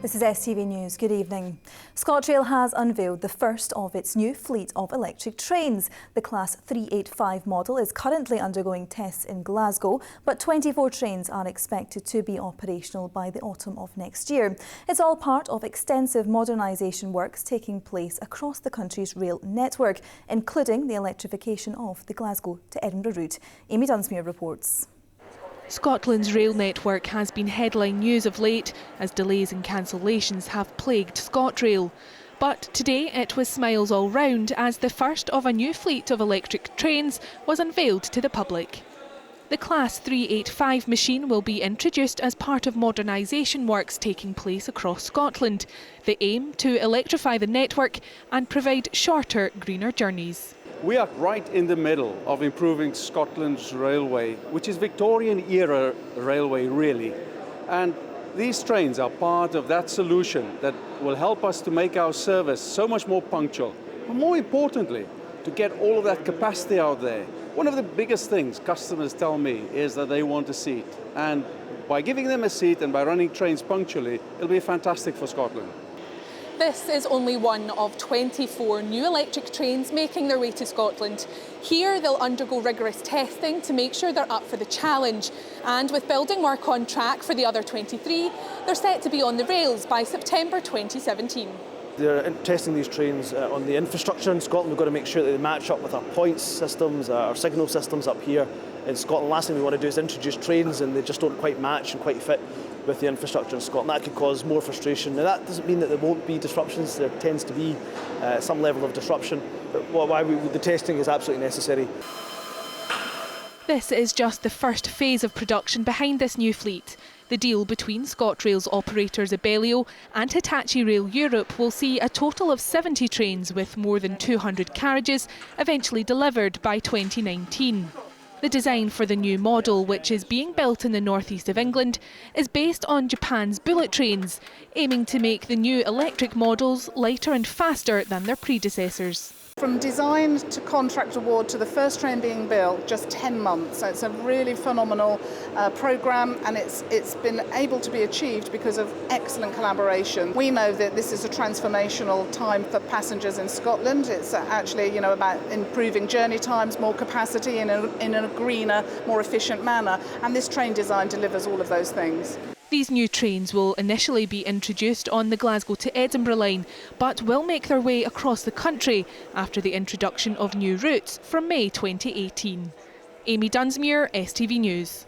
This is STV News. Good evening. Scotrail has unveiled the first of its new fleet of electric trains. The Class 385 model is currently undergoing tests in Glasgow, but 24 trains are expected to be operational by the autumn of next year. It's all part of extensive modernisation works taking place across the country's rail network, including the electrification of the Glasgow to Edinburgh route. Amy Dunsmuir reports. Scotland's rail network has been headline news of late as delays and cancellations have plagued Scotrail. But today it was smiles all round as the first of a new fleet of electric trains was unveiled to the public. The Class 385 machine will be introduced as part of modernisation works taking place across Scotland. The aim to electrify the network and provide shorter, greener journeys. We are right in the middle of improving Scotland's railway, which is Victorian-era railway, really. And these trains are part of that solution that will help us to make our service so much more punctual. But more importantly, to get all of that capacity out there. One of the biggest things customers tell me is that they want a seat. And by giving them a seat and by running trains punctually, it'll be fantastic for Scotland. This is only one of 24 new electric trains making their way to Scotland. Here they'll undergo rigorous testing to make sure they're up for the challenge. And with building work on track for the other 23, they're set to be on the rails by September 2017. They're testing these trains on the infrastructure in Scotland. We've got to make sure that they match up with our points systems, our signal systems up here in Scotland. Last thing we want to do is introduce trains and they just don't quite match and quite fit with the infrastructure in Scotland. That could cause more frustration. Now that doesn't mean that there won't be disruptions. There tends to be some level of disruption, but the testing is absolutely necessary. This is just the first phase of production behind this new fleet. The deal between Scotrail's operators Abellio and Hitachi Rail Europe will see a total of 70 trains with more than 200 carriages eventually delivered by 2019. The design for the new model, which is being built in the northeast of England, is based on Japan's bullet trains, aiming to make the new electric models lighter and faster than their predecessors. From design to contract award to the first train being built, just 10 months. So it's a really phenomenal programme, and it's been able to be achieved because of excellent collaboration. We know that this is a transformational time for passengers in Scotland. It's actually, about improving journey times, more capacity in a greener, more efficient manner. And this train design delivers all of those things. These new trains will initially be introduced on the Glasgow to Edinburgh line, but will make their way across the country after the introduction of new routes from May 2018. Amy Dunsmuir, STV News.